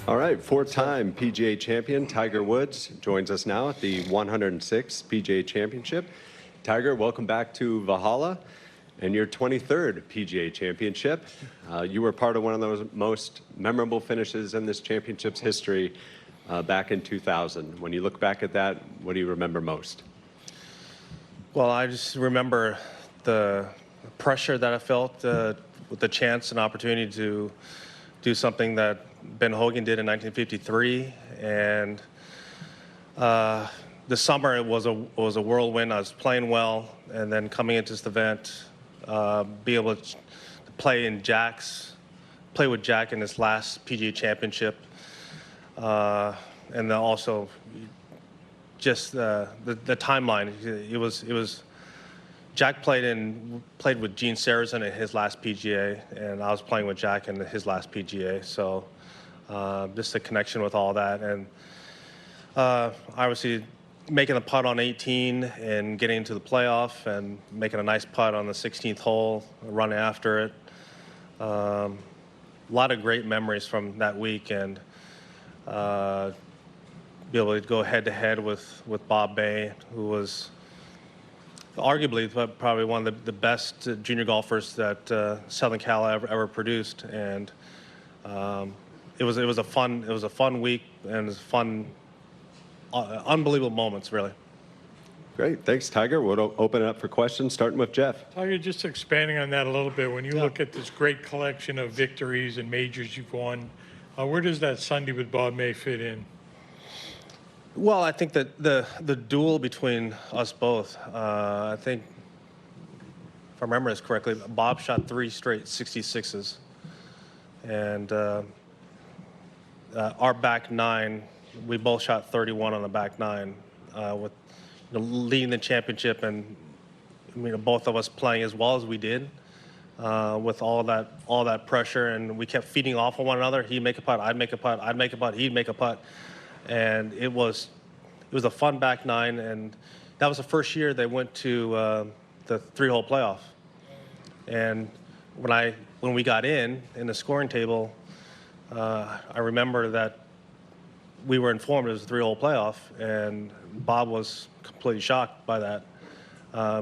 All right, four-time PGA champion Tiger Woods joins us now at the 106th PGA Championship. Tiger, welcome back to Valhalla and your 23rd PGA Championship. You were part of one of those most memorable finishes in this championship's history back in 2000. When you look back at that, what do you remember most? Well, I just remember the pressure that I felt with the chance and opportunity to do something that Ben Hogan did in 1953, and the summer it was a whirlwind. I was playing well, and then coming into this event, be able to play with Jack in his last PGA Championship, and then also just the timeline. It was Jack played with Gene Sarazen in his last PGA, and I was playing with Jack in his last PGA. So just the connection with all that, and obviously making the putt on 18 and getting into the playoff and making a nice putt on the 16th hole, run after it. A lot of great memories from that week, and be able to go head-to-head with Bob May, who was arguably probably one of the best junior golfers that Southern Cal ever produced, and it was a fun week, and it was fun, unbelievable moments, really. Great, thanks, Tiger. We'll open it up for questions, starting with Jeff. Tiger, just expanding on that a little bit, when you look at this great collection of victories and majors you've won, where does that Sunday with Bob May fit in? Well, I think that the duel between us both, I think, if I remember this correctly, Bob shot 3 straight 66s. And our back 9, we both shot 31 on the back 9, with leading the championship, and both of us playing as well as we did, with all that pressure, and we kept feeding off of one another. He'd make a putt, I'd make a putt, I'd make a putt, he'd make a putt. And it was a fun back 9, and that was the first year they went to the 3-hole playoff. And when we got in the scoring table, I remember that we were informed it was a 3-hole playoff, and Bob was completely shocked by that,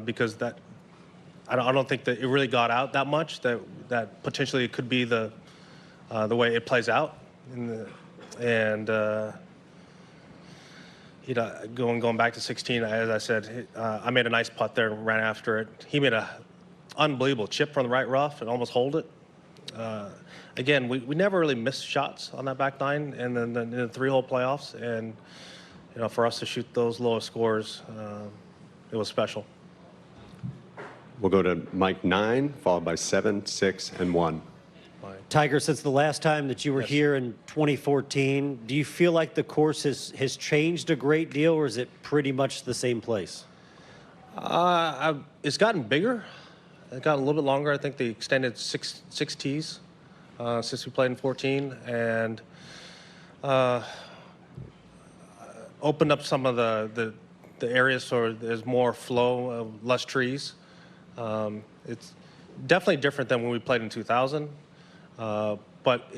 because I don't think that it really got out that much, that potentially it could be the way it plays out, going back to 16, as I said, I made a nice putt there and ran after it. He made an unbelievable chip from the right rough and almost holed it. Again, we never really missed shots on that back 9, and then in the 3-hole playoffs, and for us to shoot those lowest scores, it was special. We'll go to Mike 9, followed by 7, 6, and 1. Tiger, since the last time that you were here in 2014, do you feel like the course has changed a great deal, or is it pretty much the same place? It's gotten bigger. It's gotten a little bit longer. I think they extended six tees since we played in 14, and opened up some of the areas so there's more flow, less trees. It's definitely different than when we played in 2000. But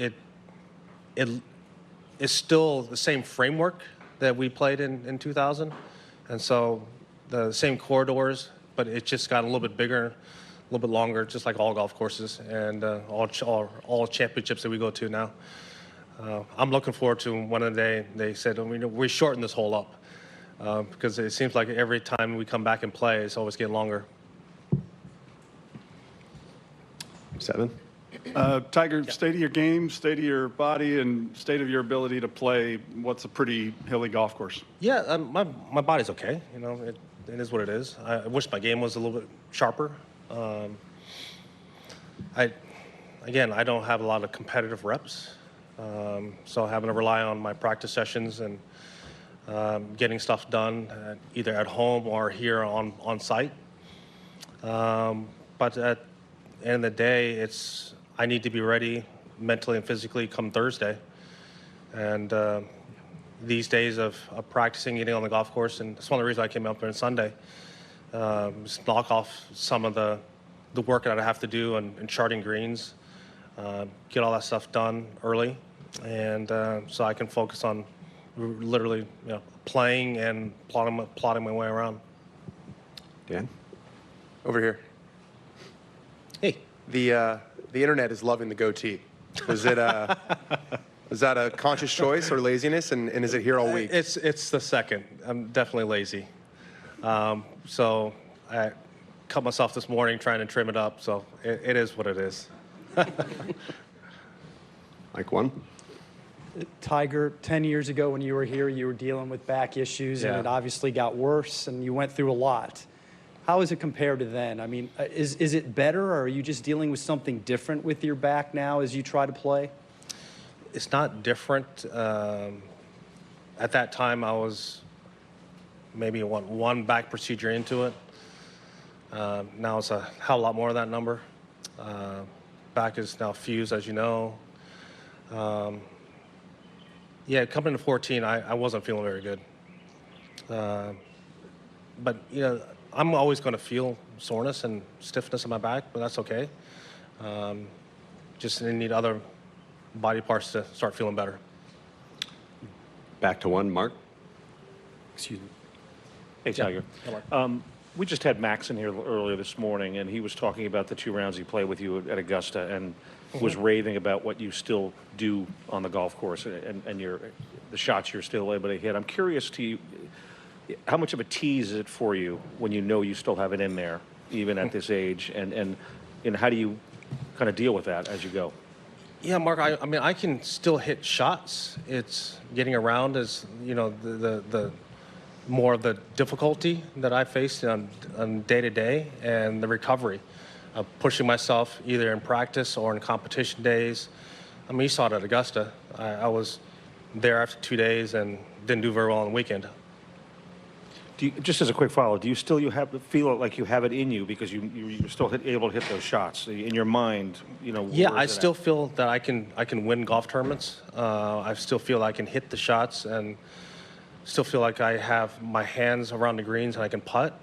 it's still the same framework that we played in 2000, and so the same corridors, but it just got a little bit bigger, a little bit longer, just like all golf courses and all championships that we go to now. I'm looking forward to one of the day they said, we shorten this hole up, because it seems like every time we come back and play, it's always getting longer. 7. Tiger, state of your game, state of your body, and state of your ability to play what's a pretty hilly golf course? Yeah, my body's okay. It is what it is. I wish my game was a little bit sharper. I don't have a lot of competitive reps, so having to rely on my practice sessions and getting stuff done either at home or here on site. But at the end of the day, I need to be ready mentally and physically come Thursday. And these days of practicing, getting on the golf course, and that's one of the reasons I came up here on Sunday, just knock off some of the work that I have to do and charting greens, get all that stuff done early, and so I can focus on literally playing and plotting my way around. Dan? Over here. Hey. The internet is loving the goatee. Is it is that a conscious choice or laziness, and is it here all week? It's the second. I'm definitely lazy. So I cut myself this morning trying to trim it up, so it is what it is. Mike 1? Tiger, 10 years ago when you were here, you were dealing with back issues, and Yeah. it obviously got worse, and you went through a lot. How is it compared to then? I mean, is it better, or are you just dealing with something different with your back now as you try to play? It's not different. At that time, I was maybe one back procedure into it. Now it's a hell of a lot more of that number. Back is now fused, as you know. Yeah, coming into 14, I wasn't feeling very good. But, I'm always going to feel soreness and stiffness in my back, but that's okay. Just need other body parts to start feeling better. Back to 1, Mark? Excuse me. Hey, Tiger. We just had Max in here earlier this morning, and he was talking about the 2 rounds he played with you at Augusta, and was raving about what you still do on the golf course and the shots you're still able to hit. I'm curious how much of a tease is it for you when you know you still have it in there, even at this age, and how do you kind of deal with that as you go? Yeah, Mark, I mean, I can still hit shots. It's getting around is, the more of the difficulty that I faced on day to day, and the recovery of pushing myself either in practice or in competition days. I mean, you saw it at Augusta. I was there after 2 days and didn't do very well on the weekend. Just as a quick follow, do you still feel like you have it in you because you're still able to hit those shots in your mind? Yeah, I still feel that I can win golf tournaments. I still feel I can hit the shots, and still feel like I have my hands around the greens and I can putt.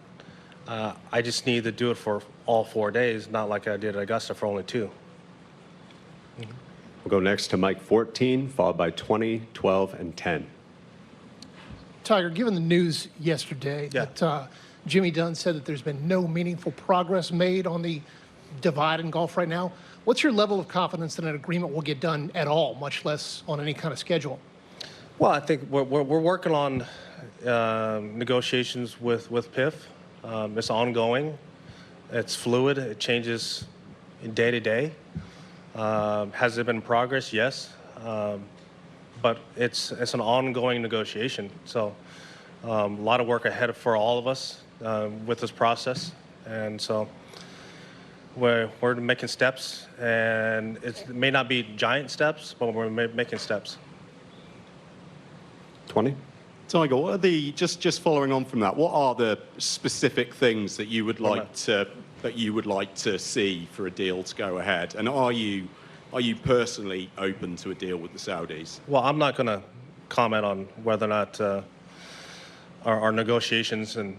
I just need to do it for all 4 days, not like I did at Augusta for only 2. We'll go next to Mike 14, followed by 20, 12, and 10. Tiger, given the news yesterday that Jimmy Dunn said that there's been no meaningful progress made on the divide in golf right now, what's your level of confidence that an agreement will get done at all, much less on any kind of schedule? Well, I think we're working on negotiations with PIF. It's ongoing. It's fluid. It changes day to day. Has there been progress? Yes. But it's an ongoing negotiation. So a lot of work ahead for all of us with this process. And so we're making steps, and it may not be giant steps, but we're making steps. 20? Tiger, what are just following on from that, what are the specific things that you would like to see for a deal to go ahead? And are you personally open to a deal with the Saudis? Well, I'm not going to comment on whether or not our negotiations and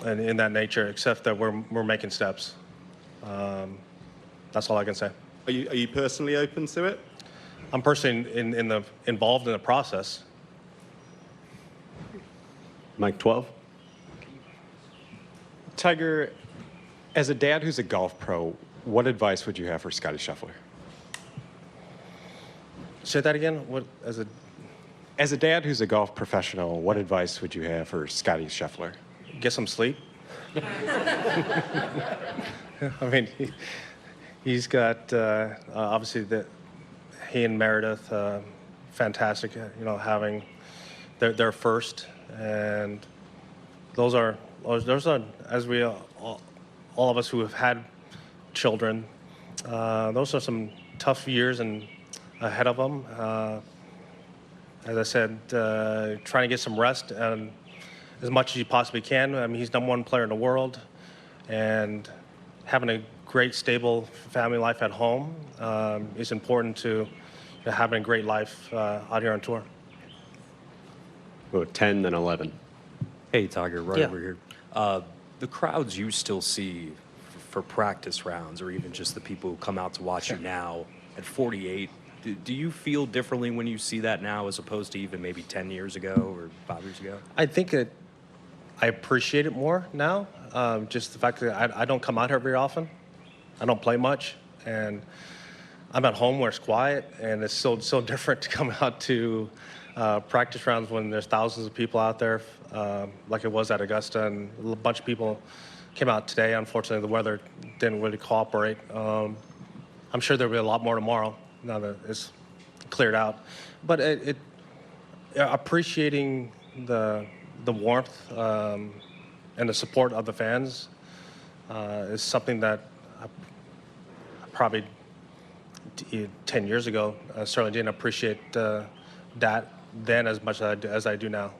in that nature, except that we're making steps. That's all I can say. Are you personally open to it? I'm personally involved in the process. Mike 12? Tiger, as a dad who's a golf pro, what advice would you have for Scotty Scheffler? Say that again? As a dad who's a golf professional, what advice would you have for Scotty Scheffler? Get some sleep. I mean, he's got obviously he and Meredith, fantastic. Having their first, and those are as we all of us who have had children. Those are some tough years and ahead of them. As I said, trying to get some rest and as much as you possibly can. I mean, he's #1 player in the world, and having a great, stable family life at home is important to having a great life out here on tour. Go 10, then 11. Hey, Tiger, right Yeah. over here. The crowds you still see for practice rounds, or even just the people who come out to watch you now at 48, Do you feel differently when you see that now as opposed to even maybe 10 years ago or 5 years ago? I think I appreciate it more now. Just the fact that I don't come out here very often. I don't play much, and I'm at home where it's quiet, and it's so different to come out to practice rounds when there's thousands of people out there, like it was at Augusta, and a bunch of people came out today. Unfortunately, the weather didn't really cooperate. I'm sure there'll be a lot more tomorrow now that it's cleared out. But appreciating the warmth and the support of the fans is something that I probably 10 years ago I certainly didn't appreciate that then as much as I do now.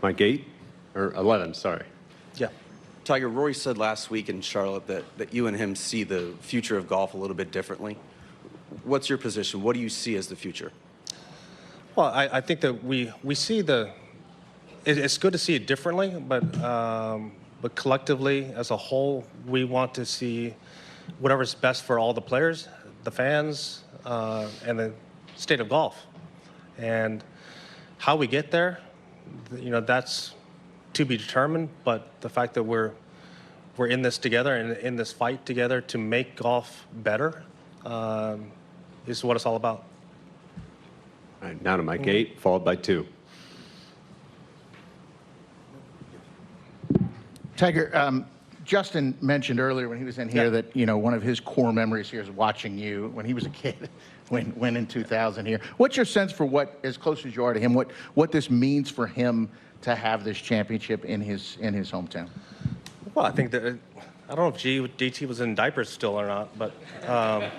Mike 8 or 11, sorry. Yeah. Tiger, Rory said last week in Charlotte that you and him see the future of golf a little bit differently. What's your position? What do you see as the future? Well, I think that we see it's good to see it differently, but collectively as a whole, we want to see whatever's best for all the players, the fans, and the state of golf. And how we get there, that's to be determined. But the fact that we're in this together and in this fight together to make golf better is what it's all about. All right, now to Mike 8, followed by 2. Tiger, Justin mentioned earlier when he was in here that, one of his core memories here is watching you when he was a kid, when in 2000 here. What's your sense for what, as close as you are to him, what this means for him to have this championship in his hometown? Well, I think that, I don't know if DT was in diapers still or not, but I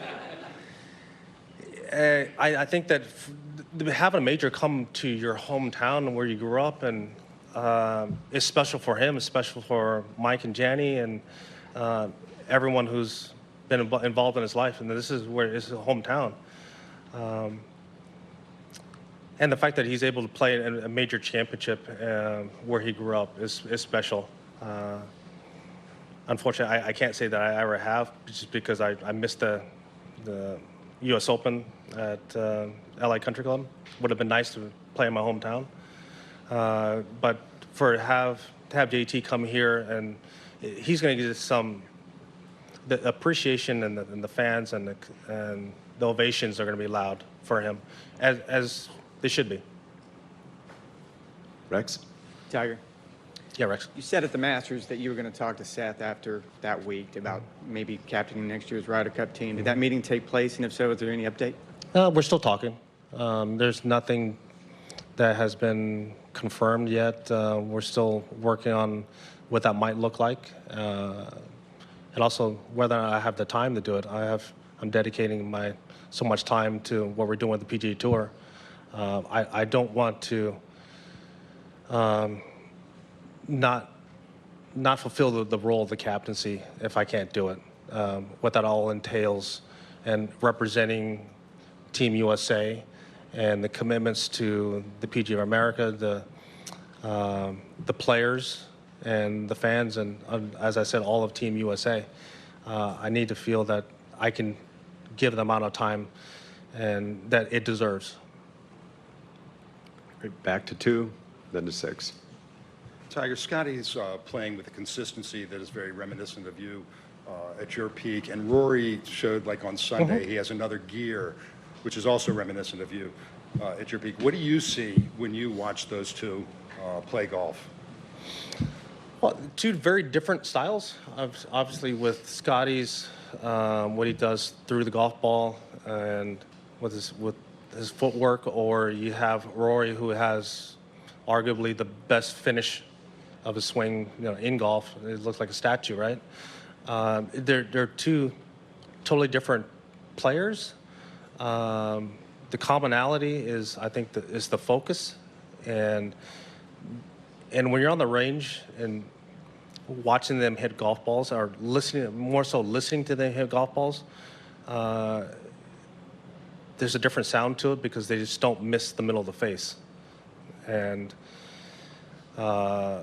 think that having a major come to your hometown where you grew up and it's special for him, it's special for Mike and Janny and everyone who's been involved in his life, and this is where it's his hometown. And the fact that he's able to play in a major championship where he grew up is special. Unfortunately, I can't say that I ever have, just because I missed the U.S. Open at LA Country Club. Would have been nice to play in my hometown. But to have JT come here, and he's going to get the appreciation and the fans and the ovations are going to be loud for him, as they should be. Rex? Tiger. Yeah, Rex. You said at the Masters that you were going to talk to Seth after that week about maybe captaining next year's Ryder Cup team. Did that meeting take place, and if so, is there any update? We're still talking. There's nothing that has been confirmed yet. We're still working on what that might look like, and also whether I have the time to do it. I'm dedicating so much time to what we're doing with the PGA Tour. I don't want to not fulfill the role of the captaincy if I can't do it. What that all entails, and representing Team USA, and the commitments to the PGA of America, the players, and the fans, and as I said, all of Team USA. I need to feel that I can give the amount of time and that it deserves. Back to 2, then to 6. Tiger, Scotty's playing with a consistency that is very reminiscent of you at your peak, and Rory showed, like on Sunday, he has another gear, which is also reminiscent of you at your peak. What do you see when you watch those two play golf? Well, two very different styles. Obviously, with Scotty's, what he does through the golf ball and with his footwork, or you have Rory, who has arguably the best finish of his swing, in golf. It looks like a statue, right? They're two totally different players. The commonality is, I think, is the focus, and when you're on the range and watching them hit golf balls, or more so listening to them hit golf balls, there's a different sound to it because they just don't miss the middle of the face. And I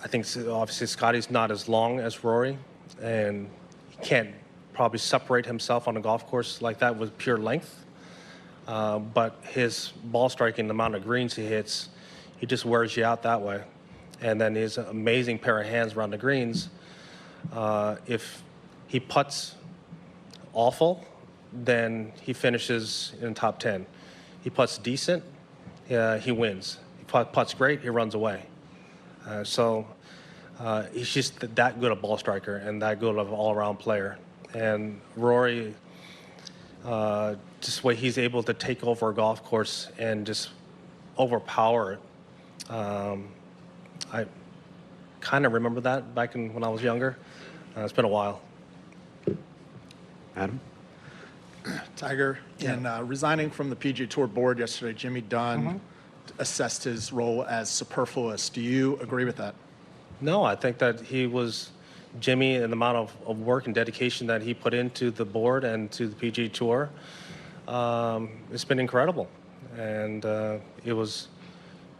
think obviously Scotty's not as long as Rory, and he can't probably separate himself on a golf course like that with pure length. But his ball striking, the amount of greens he hits, he just wears you out that way. And then his amazing pair of hands around the greens. If he putts awful, then he finishes in the top 10. He putts decent, he wins. He putts great, he runs away. So he's just that good a ball striker and that good of an all-around player. And Rory, just the way he's able to take over a golf course and just overpower it. I kind of remember that back when I was younger. It's been a while. Adam? Tiger, in resigning from the PGA Tour board yesterday, Jimmy Dunn assessed his role as superfluous. Do you agree with that? No, I think that Jimmy, and the amount of work and dedication that he put into the board and to the PGA Tour, it's been incredible. And it was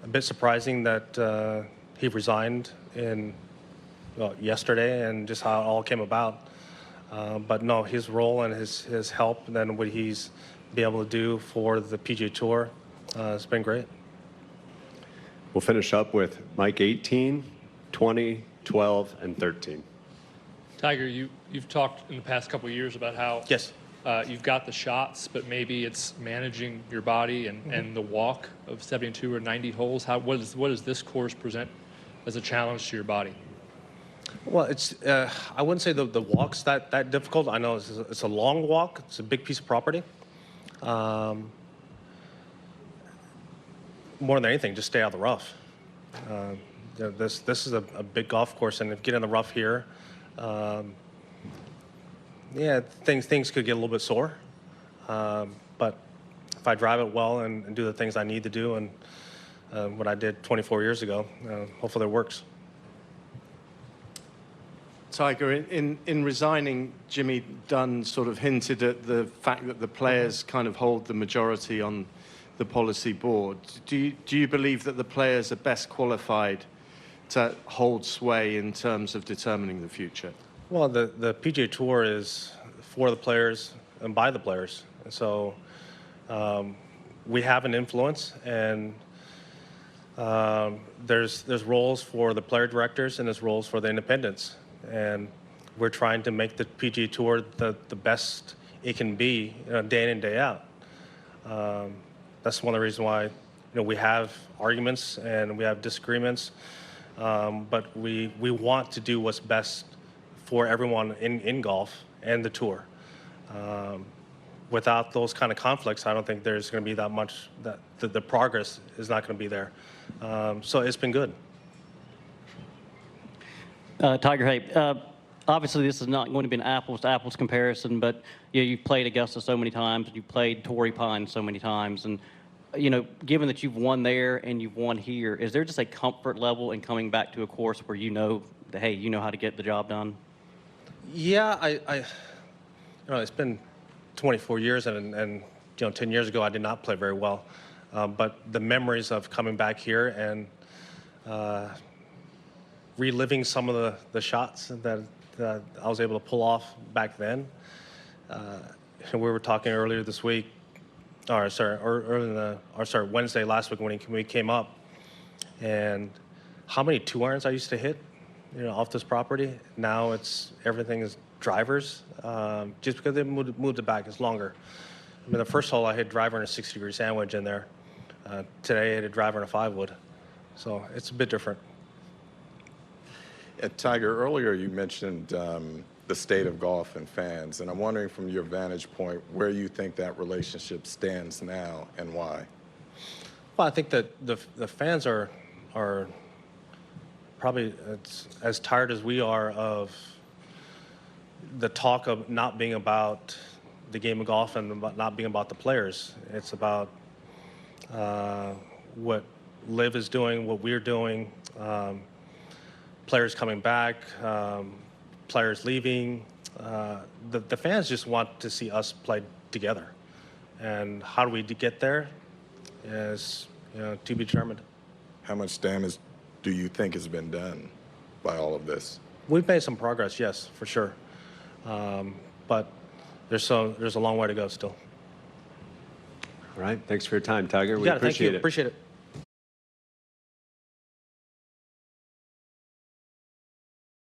a bit surprising that he resigned yesterday and just how it all came about. But no, his role and his help and then what he's been able to do for the PGA Tour, it's been great. We'll finish up with Mike 18, 20, 12, and 13. Tiger, you've talked in the past couple of years about how you've got the shots, but maybe it's managing your body and the walk of 72 or 90 holes. What does this course present as a challenge to your body? Well, it's I wouldn't say the walk's that difficult. I know it's a long walk. It's a big piece of property. More than anything, just stay out of the rough. This is a big golf course, and if you get in the rough here, things could get a little bit sore. But if I drive it well and do the things I need to do and what I did 24 years ago, hopefully it works. Tiger, in resigning, Jimmy Dunn sort of hinted at the fact that the players kind of hold the majority on the policy board. Do you believe that the players are best qualified to hold sway in terms of determining the future? Well, the PGA Tour is for the players and by the players. And so we have an influence, and there's roles for the player directors and there's roles for the independents. And we're trying to make the PGA Tour the best it can be, day in and day out. That's one of the reasons why we have arguments and we have disagreements, but we want to do what's best for everyone in golf and the tour. Without those kind of conflicts, I don't think there's going to be that much, that the progress is not going to be there. So it's been good. Tiger, hey, obviously this is not going to be an apples-to-apples comparison, but you've played Augusta so many times, and you've played Torrey Pines so many times, and given that you've won there and you've won here, is there just a comfort level in coming back to a course where you know that, hey, you know how to get the job done? Yeah, it's been 24 years, and 10 years ago I did not play very well, but the memories of coming back here and reliving some of the shots that I was able to pull off back then. We were talking earlier this week, Wednesday last week when we came up, and how many 2-irons I used to hit, off this property. Now everything is drivers, just because they moved it back. It's longer. I mean, the first hole I hit driver in a 60-degree sandwich in there. Today I hit a driver in a 5-wood. So it's a bit different. Tiger, earlier you mentioned the state of golf and fans, and I'm wondering from your vantage point where you think that relationship stands now and why. Well, I think that the fans are probably as tired as we are of the talk of not being about the game of golf and about not being about the players. It's about what Liv is doing, what we're doing. Players coming back, players leaving. The fans just want to see us play together. And how do we get there is to be determined. How much damage do you think has been done by all of this? We've made some progress, yes, for sure. but there's a long way to go still. All right. Thanks for your time, Tiger. You We got it. Thank appreciate you. it. Appreciate it.